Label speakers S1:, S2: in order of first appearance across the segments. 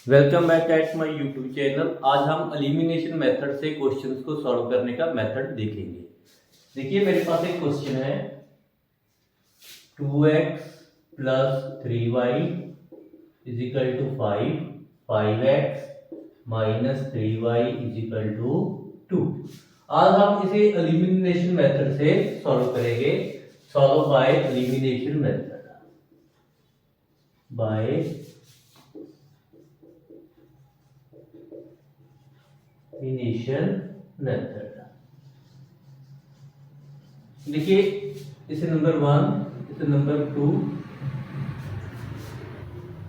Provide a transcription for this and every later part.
S1: Welcome back at my YouTube channel. आज हम elimination method से क्वेश्चंस को सॉल्व करने का मेथड देखेंगे। देखिए मेरे पास एक क्वेश्चन है 2x plus 3y is equal to 5, 5x minus 3y is equal to 2। आज हम इसे एलिमिनेशन मेथड से सॉल्व करेंगे। Solve by elimination method by elimination method. देखिए इसे नंबर 1, इसे नंबर 2।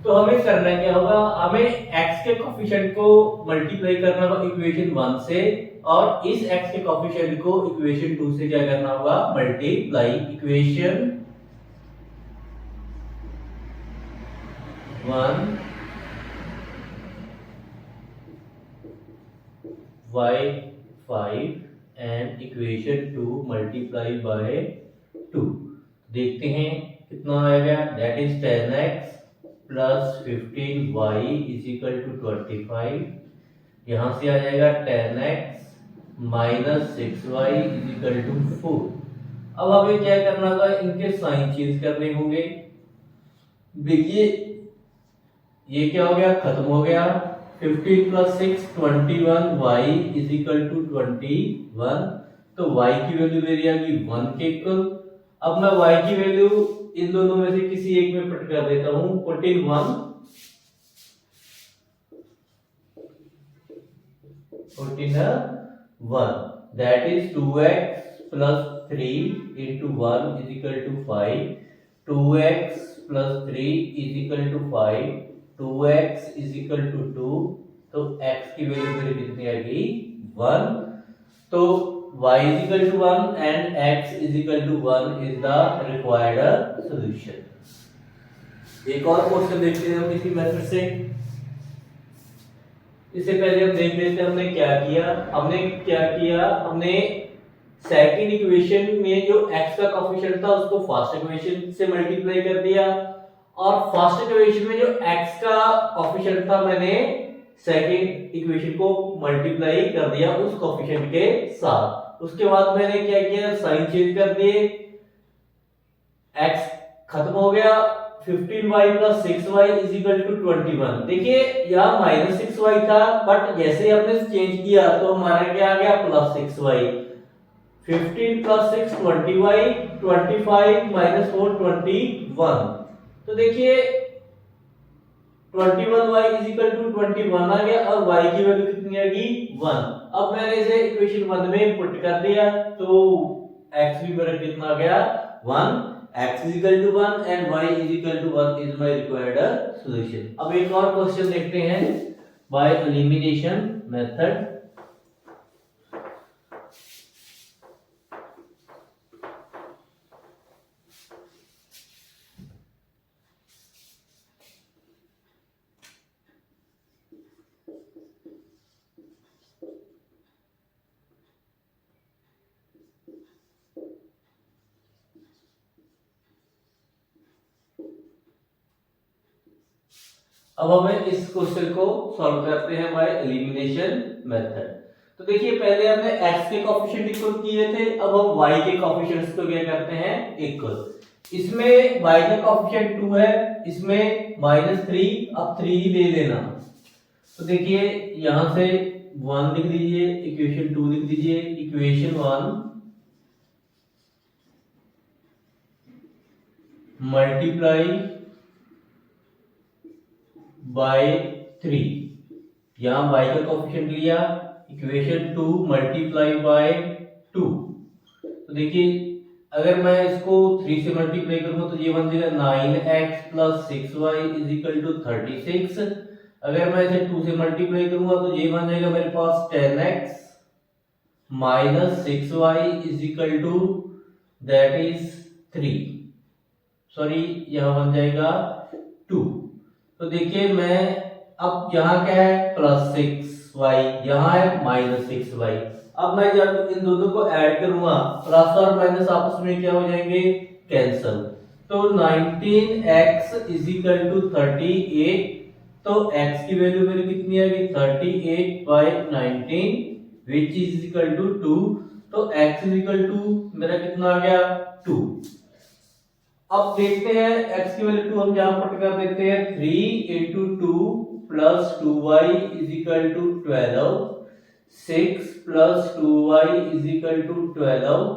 S1: तो हमें करना क्या होगा, हमें x के कोफिशिएंट को मल्टीप्लाई करना होगा इक्वेशन 1 से, और इस x के कोफिशिएंट को इक्वेशन 2 से क्या करना होगा, multiply. Equation 1 y 5 and equation 2 multiply by 2। देखते हैं कितना आएगा। That is 10x plus 15y is equal to 25। यहां से आ जाएगा 10x minus 6y is equal to 4। अब हमें क्या करना होगा, इनके साइन चेंज करने होंगे। देखिए ये क्या हो गया, खत्म हो गया। 15 plus 6 21, y is equal to 21। तो y की वैल्यू मेरी आ गई 1 के इक्वल। अब मैं y की वैल्यू इन दोनों में से किसी एक में पुट कर देता हूं। Put in 1, put in 1, that is 2x plus 3 into 1 is equal to 5। 2x plus 3 is equal to 5। 2x is equal to 2। तो x की वैल्यू मेरी कितनी आ गई, 1। तो y is equal to 1 and x is equal to 1 is the required solution। एक और question देखते हैं हम इसी मेथड से। इससे पहले हम देख लेते हैं हमने क्या किया। हमने सेकंड इक्वेशन में जो x का कोफिशिएंट था उसको फर्स्ट इक्वेशन से मल्टीप्लाई कर दिया, और फर्स्ट इक्वेशन में जो x का कोफिशिएंट था मैंने सेकंड इक्वेशन को मल्टीप्लाई कर दिया उस कोफिशिएंट के साथ। उसके बाद मैंने क्या किया, साइन चेंज कर दिए। x खत्म हो गया। 15y plus 6y is equal to 21। देखिए यहाँ माइनस 6y था, बट जैसे ही हमने चेंज किया तो हमारा क्या आ गया, plus 6y। 15 plus 6 20y, 25 minus 4 21। तो देखिए 21y इज इक्वल टू 21 आ गया, और y की वैल्यू कितनी आ गई, 1। अब मैंने इसे इक्वेशन 1 में पुट कर दिया, तो x भी मेरा कितना आ गया, 1। x is equal to 1 and y is equal to 1 is my required solution। अब एक और क्वेश्चन देखते हैं बाय एलिमिनेशन मेथड। अब हमें इस क्वेश्चन को सॉल्व करते हैं बाय एलिमिनेशन मेथड। तो देखिए पहले हमने x के कोफिशिएंट इक्वल किए थे, अब हम y के कोफिशिएंट्स को क्या करते हैं, इक्वल। इसमें y का कोफिशिएंट 2 है, इसमें -3, अब 3 ही ले लेना। तो देखिए यहां से 1 लिख दीजिए, इक्वेशन 2 लिख दीजिए। इक्वेशन 1 मल्टीप्लाई बाय 3, यहां y का कोफिशिएंट लिया। Equation 2 multiply by 2। तो देखिए अगर मैं इसको 3 से मल्टीप्लाई करूंगा तो ये बन जाएगा 9x plus 6y is equal to 36। अगर मैं इसे 2 से मल्टीप्लाई करूंगा तो ये बन जाएगा मेरे पास 10x minus 6y is equal to that is 3। Sorry यहां बन जाएगा 2। तो देखिए मैं अब यहाँ क्या है, प्लस 6y, यहाँ है माइनस 6y। अब मैं जब इन दोनों को ऐड करूंगा, प्लस और माइनस आपस में क्या हो जाएंगे, कैंसल। तो 19x इज इक्वल टू 38 तो x की वैल्यू मेरी कितनी आएगी 38/19 विच इज इक्वल टू 2। तो x इज इक्वल टू मेरा कितना आ गया 2। अब देखते हैं x की वैल्यू 2 हम यहां पुट कर देते हैं 3 into 2 plus 2y is equal to 12, 6 plus 2y is equal to 12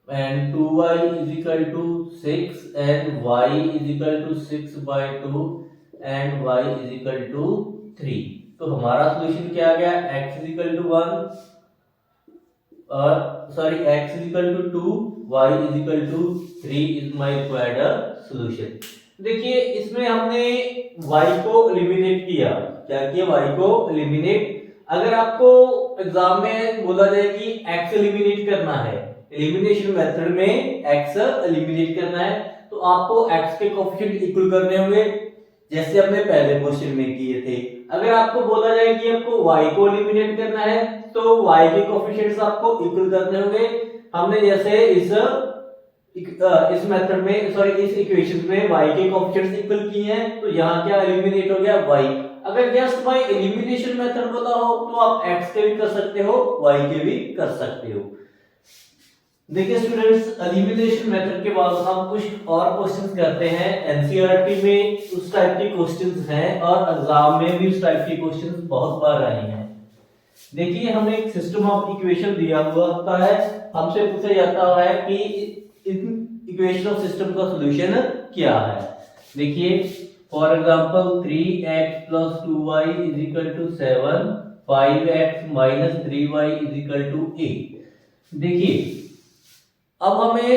S1: and 2y is equal to 6 and y is equal to 6 by 2 and y is equal to 3। तो हमारा सॉल्यूशन क्या आ गया x is equal to 1 और sorry x is equal to 2 y is equal to 3 is my required solution। देखिए इसमें हमने y को एलिमिनेट किया। क्या किया y को एलिमिनेट। अगर आपको एग्जाम में बोला जाए कि x एलिमिनेट करना है, एलिमिनेशन मेथड में x एलिमिनेट करना है तो आपको x के कोएफिशिएंट इक्वल करने होंगे जैसे हमने पहले क्वेश्चन में किए थे। अगर आपको बोला जाए कि आपको y को एलिमिनेट करना है तो y के कोएफिशिएंट्स आपको इक्वल करने होंगे। हमने जैसे इस मेथड में सॉरी इस इक्वेशन में y के कोएफिशिएंट्स इक्वल किए हैं तो यहाँ क्या एलिमिनेट हो गया y। अगर जस्ट बाय एलिमिनेशन मेथड बोला हो तो आप x के भी कर सकते हो y के भी कर सकते हो। देखिए स्टूडेंट्स एलिमिनेशन मेथड के बाद हम कुछ और क्वेश्चंस करते हैं। एनसीईआरटी में उस टाइप के क्वेश्चंस हैं और एग्जाम में भी उस टाइप के क्वेश्चंस बहुत बार आए हैं। देखिए हमें एक सिस्टम ऑफ इक्वेशन दिया हुआ होता है, हमसे पूछा जाता है कि इक्वेशन ऑफ सिस्टम का सॉल्यूशन क्या है। देखिए for example 3x + 2y = 7, 5x - 3y = 8। देखिए अब हमें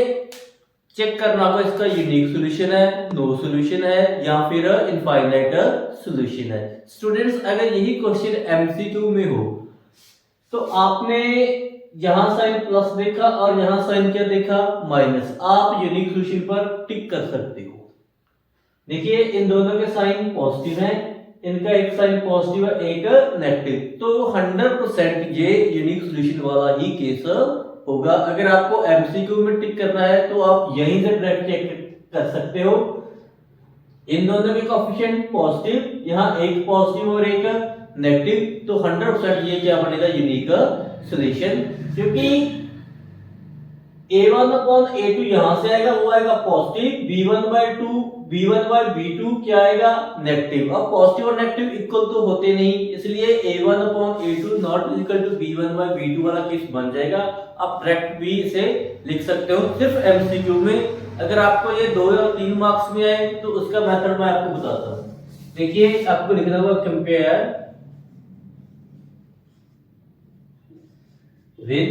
S1: चेक करना होगा इसका यूनिक सॉल्यूशन है, नो सॉल्यूशन है या फिर इनफाइनाइट सॉल्यूशन है। स्टूडेंट्स अगर यही क्वेश्चन एमसीक्यू में हो तो आपने यहां साइन प्लस देखा और यहां साइन क्या देखा माइनस, आप यूनिक सॉल्यूशन पर टिक कर सकते हो। देखिए इन दोनों के साइन पॉजिटिव हैं, इनका एक साइन पॉजिटिव है एक नेगेटिव, तो 100% ये यूनिक सॉल्यूशन वाला ही केस होगा। अगर आपको एमसीक्यू में टिक करना है तो आप यहीं से डायरेक्ट चेक कर सकते हो। इन दोनों के कोएफिशिएंट पॉजिटिव, यहां एक पॉजिटिव और एक नेगेटिव, तो 100% ये क्या बनेगा यूनिक सॉल्यूशन। क्योंकि a1/a2 यहां से आएगा वो आएगा पॉजिटिव, b1/b2 क्या आएगा नेगेटिव। अब पॉजिटिव और नेगेटिव इक्वल तो होते नहीं, इसलिए a1/a2 not equal to b1/b2 वाला केस बन जाएगा। आप डायरेक्ट भी इसे लिख सकते हो सिर्फ एमसीक्यू में। अगर आपको ये 2 या 3 मार्क्स में आए तो उसका मेथड मैं आपको बताता हूं। देखिए आपको लिखना होगा compare with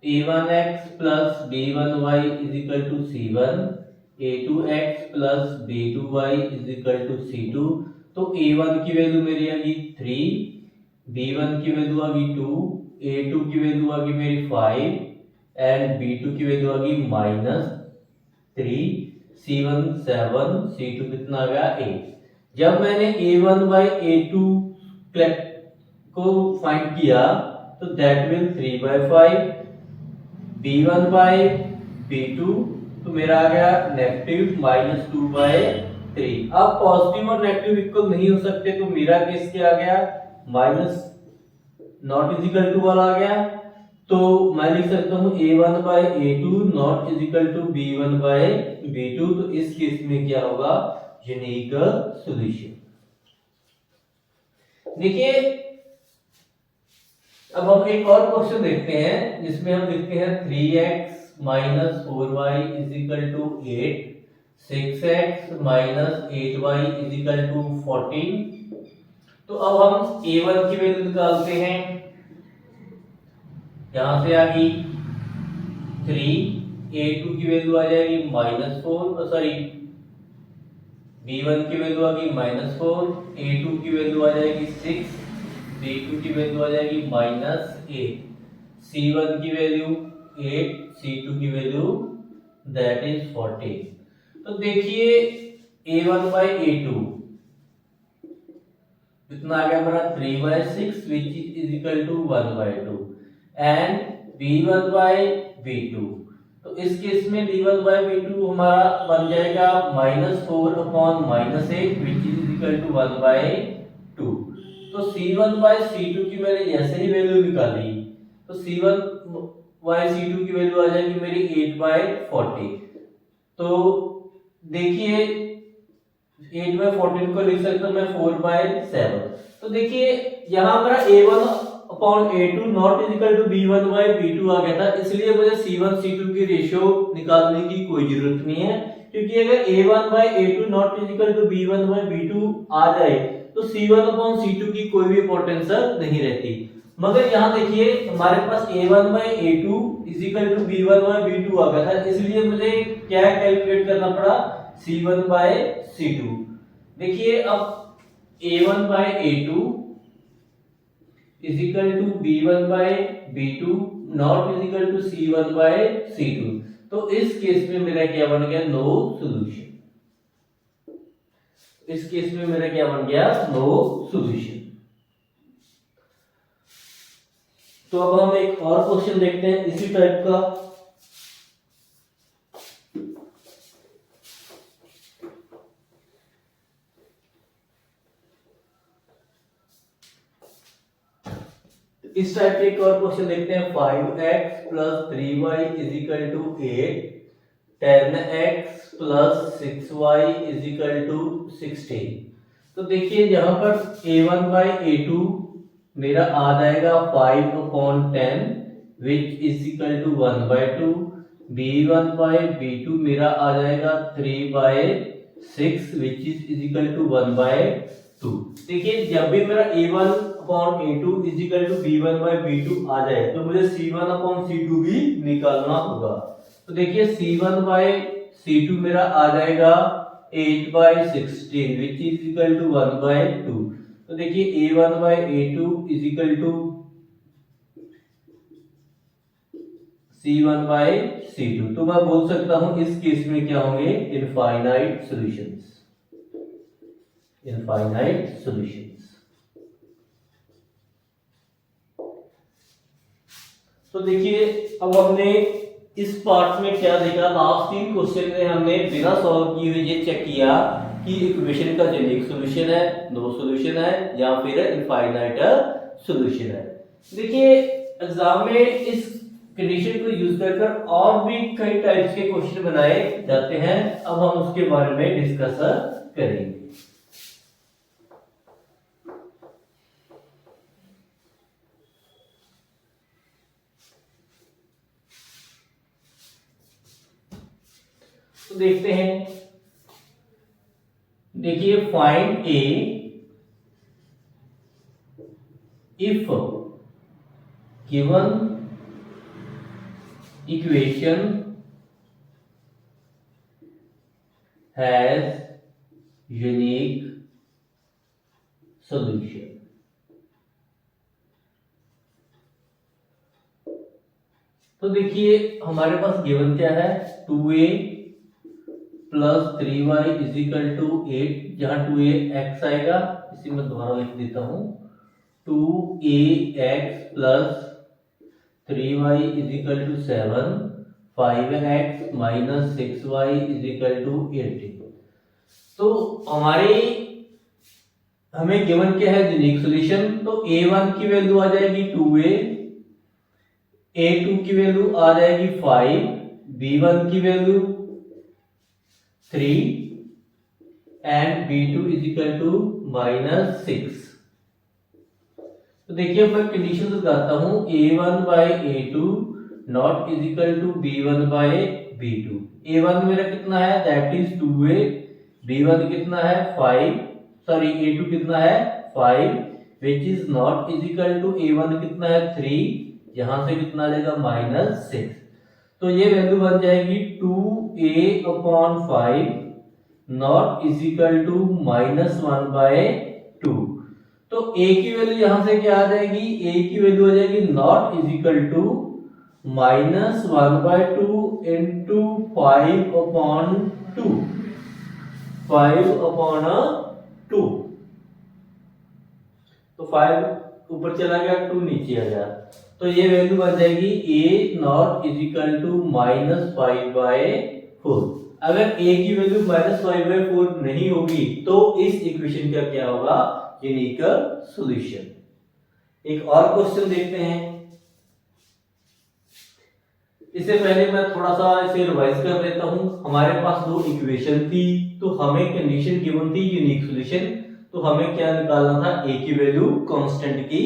S1: a1x plus b1y is equal to c1, a2x plus b2y is equal to c2। तो a1 की वैल्यू मेरी आ गई 3, b1 की वैल्यू आ गई 2, a2 की वैल्यू आ गई मेरी 5 एंड b2 की वैल्यू आ गई -3, c1 7, c2 कितना आ गया 8। जब मैंने a1/a2 को फाइंड किया तो दैट मीन 3/5, b1/b2 तो मेरा आ गया नेगेटिव -2/3। अब पॉजिटिव और नेगेटिव इक्वल नहीं हो सकते तो मेरा केस क्या आ गया minus not is equal to वाला आ गया। तो मैं लिख सकता हूं a1/a2 not is equal to b1/b2। तो इस केस में क्या होगा यूनिक सॉल्यूशन। देखिए अब हम एक और क्वेश्चन देखते हैं जिसमें हम लिखते हैं 3x - 4y = 8, 6x - 8y = 14। तो अब हम a1 की वैल्यू निकालते हैं, यहां से आ गई 3, a2 की वैल्यू आ जाएगी -4 सॉरी b1 की वैल्यू आ गई -4, a2 की वैल्यू आ जाएगी 6, b2 की वैल्यू आ जाएगी -8, c1 की वैल्यू 8, c2 की वैल्यू दैट इज 14। तो देखिए a1/a2 कितना आ गया हमारा 3/6 which is equal to 1/2 and b1/b2 तो इस केस में b1/b2 हमारा बन जाएगा -4/-8 विच इज इक्वल टू 1/2। तो c1/c2 की मैंने जैसे ही वैल्यू निकाली तो c1/c2 की वैल्यू आ जाएगी मेरी 8/40। तो देखिए 8/14 को लिख सकता हूं मैं 4/7। तो देखिए यहाँ मेरा a1/a2 not is equal to b1/b2 आ गया था, इसलिए मुझे c1 c2 की रेशियो निकालने की कोई जरूरत नहीं है, क्योंकि अगर a1/a2 not is equal to b1/b2 आ जाए तो c1/c2 की कोई भी इंपॉर्टेंस नहीं रहती। मगर यहाँ देखिए हमारे पास a1/a2 is equal to b1/b2 आ गया था, इसलिए मुझे क्या कैलकुलेट करना पड़ा, c1/c2। देखिए अब a1/a2 is equal to b1/b2 not is equal to c1/c2। तो इस केस में मेरा क्या बन गया, नो सॉल्यूशन। इस केस में मेरा क्या बन गया, नो सॉल्यूशन। तो अब हम एक और क्वेश्चन देखते हैं इसी टाइप का। इस टाइप के एक और क्वेश्चन देखते हैं। 5x + 3y = 8, 10x + 6y = 16। तो देखिए यहाँ पर a1/a2 मेरा आ जाएगा 5/10 विच इज इक्वल टू 1/2। b1/b2 मेरा आ जाएगा 3/6 विच इज इक्वल टू 1/2। देखिए जब भी मेरा a1/a2 is equal to b1/b2 आ जाए तो मुझे c1/c2 भी निकालना होगा। तो देखिए c1/c2 मेरा आ जाएगा 8/16 विच इज इक्वल टू 1/2। तो देखिए a1/a2 is equal to c1/c2। तो मैं बोल सकता हूं इस केस में क्या होंगे, इनफाइनाइट सॉल्यूशंस। Infinite solutions. तो देखिए अब हमने इस पार्ट में क्या देखा, लास्ट 3 क्वेश्चन में हमने बिना सॉल्व किए हुए ये चेक किया कि इक्वेशन का जेनेरिक सॉल्यूशन है, नो सॉल्यूशन है या फिर इनफाइनाइट सॉल्यूशन है। देखिए एग्जाम में इस कंडीशन को यूज कर और भी कई टाइप्स के क्वेश्चन बनाए जाते हैं, अब हम उसके बारे में डिस्कस करेंगे। तो देखते हैं, देखिए find A if given equation has unique solution. तो देखिए हमारे पास गिवन क्या है, 2a + 3y = 8, जहां 2a x आएगा, इसी में दोबारा लिख देता हूं, 2ax + 3y = 7, 5x - 6y = 18। तो हमें गिवन क्या है, यूनिक सॉल्यूशन। तो a1 की वैल्यू आ जाएगी 2a, a2 की वैल्यू आ जाएगी 5, b1 की वैल्यू 3 एंड b2 = -6। तो देखिए मैं कंडीशन लगाता हूं, a1/a2 not is equal to b1/b2। a1 मेरा कितना है, दैट इज 2a, b1 कितना है 5, सॉरी a2 कितना है 5 which is not is equal to a1 कितना है 3, यहां से कितना आ जाएगा -6। तो ये वैल्यू बन जाएगी 2a/5 not is equal to -1/2। तो a की वैल्यू यहां से क्या आ जाएगी, a की वैल्यू आ जाएगी not is equal to -1/2 into 5/2, 5/2। तो 5 ऊपर चला गया, 2 नीचे आ गया, तो ये वैल्यू बन जाएगी a not is equal to -5/4। अगर a की वैल्यू -5/4 नहीं होगी तो इस इक्वेशन का क्या होगा, यूनिक सॉल्यूशन। एक और क्वेश्चन देखते हैं। इससे पहले मैं थोड़ा सा इसे रिवाइज कर देता हूं। हमारे पास दो इक्वेशन थी, तो हमें कंडीशन गिवन थी यूनिक सॉल्यूशन, तो हमें क्या निकालना था, a की वैल्यू, कांस्टेंट की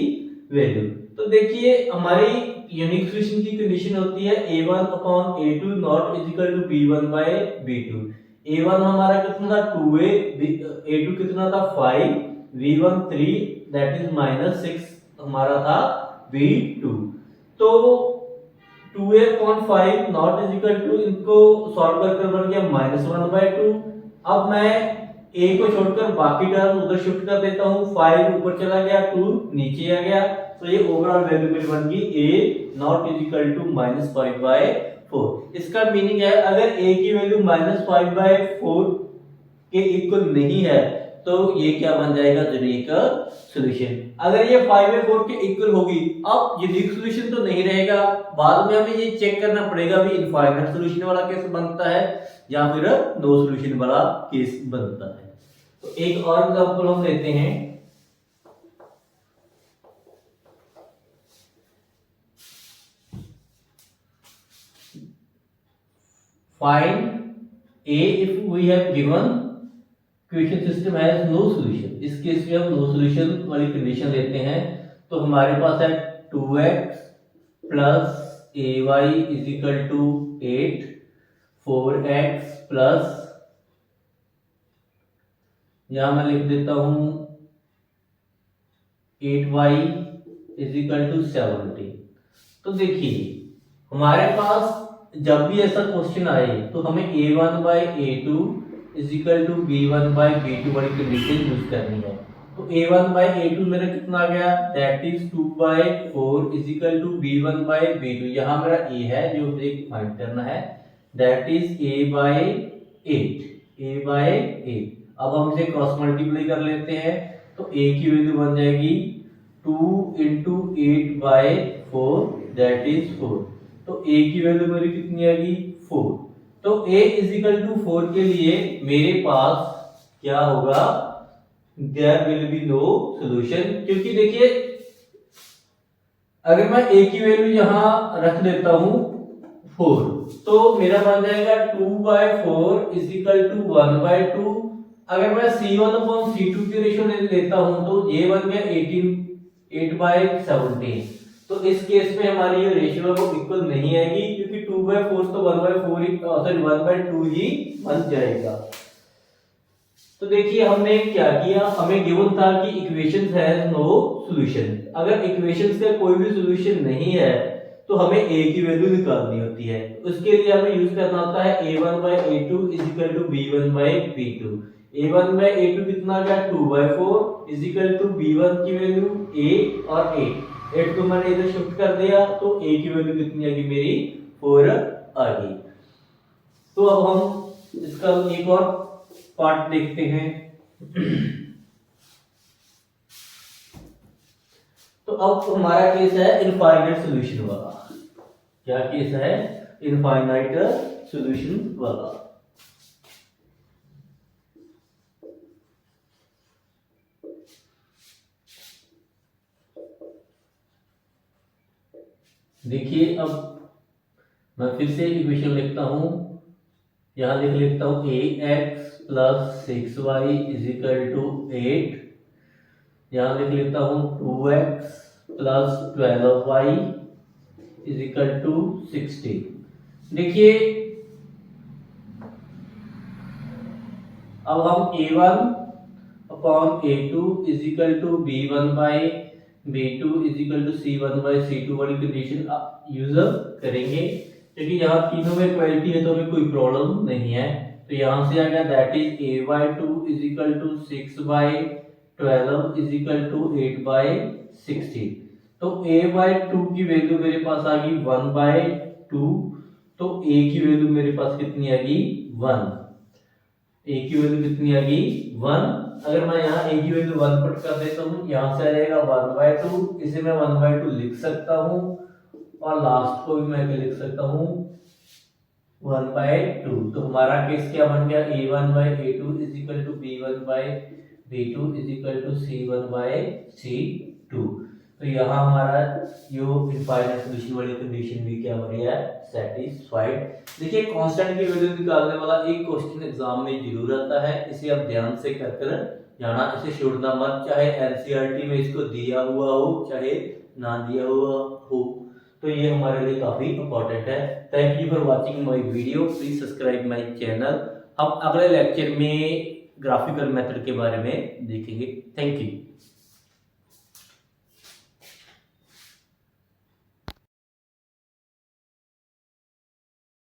S1: वैल्यू। तो देखिए हमारी यूनिक सॉल्यूशन की कंडीशन होती है a1/a2 not is equal to b1/b2। a1 हमारा कितना था 2a, a2 कितना था 5, v1 3 दैट इज -6 हमारा था v2। तो 2a/5 not is equal to, इनको सॉल्व कर बन गया -1/2। अब मैं a को छोड़कर बाकी टर्म उधर शिफ्ट कर देता हूं, 5 ऊपर चला गया, 2 नीचे आ गया, तो ये ओवरऑल वैल्यू मेरी बन गई a not is equal to -5/4। इसका मीनिंग है अगर a की वैल्यू -5/4 के इक्वल नहीं है तो ये क्या बन जाएगा, यूनिक सॉल्यूशन। अगर ये 5/4 के इक्वल होगी, अब यूनिक सॉल्यूशन तो नहीं रहेगा, बाद में हमें ये चेक करना पड़ेगा भी इनफाइनाइट सॉल्यूशन वाला केस बनता है या फिर नो सॉल्यूशन वाला केस बनता है। तो एक और एग्जांपल हम लेते हैं। Find a if we have given question system has no solution. इस केस में हम नो सॉल्यूशन वाली कंडीशन लेते हैं। तो हमारे पास है 2x plus ay is equal to 8, 4x plus, यहां मैं लिख देता हूं 8y इज इक्वल टू 70। तो देखिए हमारे पास जब भी ऐसा क्वेश्चन आए तो हमें a1/a2 is equal to b1/b2 वाली कंडीशन यूज करनी है। तो a1/a2 मेरा कितना आ गया, that is 2/4 is equal to b1/b2। यहां मेरा a है जो मुझे फाइंड करना है, दैट इज a/8, a/8। अब हम इसे क्रॉस मल्टीप्लाई कर लेते हैं, तो a की वैल्यू बन जाएगी 2 × 8/4 दैट इज 4। तो a की वैल्यू मेरी कितनी आएगी, 4। तो a इज इक्वल टू 4 के लिए मेरे पास क्या होगा, there will be no solution. क्योंकि देखिए अगर मैं a की वैल्यू यहां रख देता हूं 4, तो मेरा बन जाएगा 2/4 इज इक्वल टू 1/2। अगर मैं c1/c2 की रेशियो लेता हूं तो ये बन गया 8/17। तो इस केस में हमारी ये रेशियो है वो इक्वल नहीं आएगी, क्योंकि 2/4 तो 1/4 ही, सॉरी 1/2 ही बन जाएगा। तो देखिए हमने क्या किया, हमें गिवन था कि इक्वेशंस हैज नो सॉल्यूशन। अगर इक्वेशंस का कोई भी सॉल्यूशन नहीं है तो हमें a की वैल्यू निकालनी होती है। उसके लिए हमें यूज करना होता है a1/a2 is equal to b1/b2। a1/a2 कितना आ गया, 2/4 इज इक्वल टू b1 की वैल्यू a और 8 को मैंने इधर शिफ्ट कर दिया, तो a की वैल्यू कितनी आ गई मेरी, 4 आ गई। तो अब हम इसका एक और पार्ट देखते हैं। तो अब हमारा केस है इनफाइनाइट सॉल्यूशन वाला। क्या केस है, इनफाइनाइट सॉल्यूशन वाला। देखिए अब मैं फिर से इक्वेशन लिखता हूं, यहां लिख लेता हूं ax plus 6y is equal to 8। यहां लिख लेता हूं 2x plus 12y is equal to 60। देखिए अब हम a1/a2 is equal to b1/b2 is equal to c1/c2 वाली कंडीशन यूज करेंगे, क्योंकि यहाँ तीनों में इक्वालिटी है तो हमें कोई प्रॉब्लम नहीं है। तो यहाँ से आ गया that is a/2 is equal to 6/12 is equal to 8/60। तो a/2 की वैल्यू मेरे पास आ गई 1/2, तो a की वैल्यू मेरे पास कितनी आ गई, 1। a की वैल्यू कितनी आ गई, 1 अगर मैं यहाँ a की वैल्यू 1 पुट कर देता हूँ, यहाँ से आ जाएगा 1/2, इसे मैं 1/2 लिख सकता हूँ और लास्ट को भी मैं लिख सकता हूँ 1/2। तो हमारा केस क्या बन गया, a1/a2 is equal to b1/b2 is equal to c1/c2। तो यहाँ हमारा जो इनफाइनाइट सोल्यूशन वाली कंडीशन भी क्या हो रही है, सेटिस्फाइड। देखिए कांस्टेंट की वैल्यू निकालने वाला एक क्वेश्चन एग्जाम में जरूर आता है, इसे आप ध्यान से कर जाना, इसे छोड़ना मत, चाहे एनसीईआरटी में इसको दिया हुआ हो चाहे ना दिया हुआ हो, तो ये हमारे लिए काफी इंपॉर्टेंट है। Thank you for watching my video, please subscribe my channel. हम अगले लेक्चर में ग्राफिकल मेथड के बारे में देखेंगे। Thank you.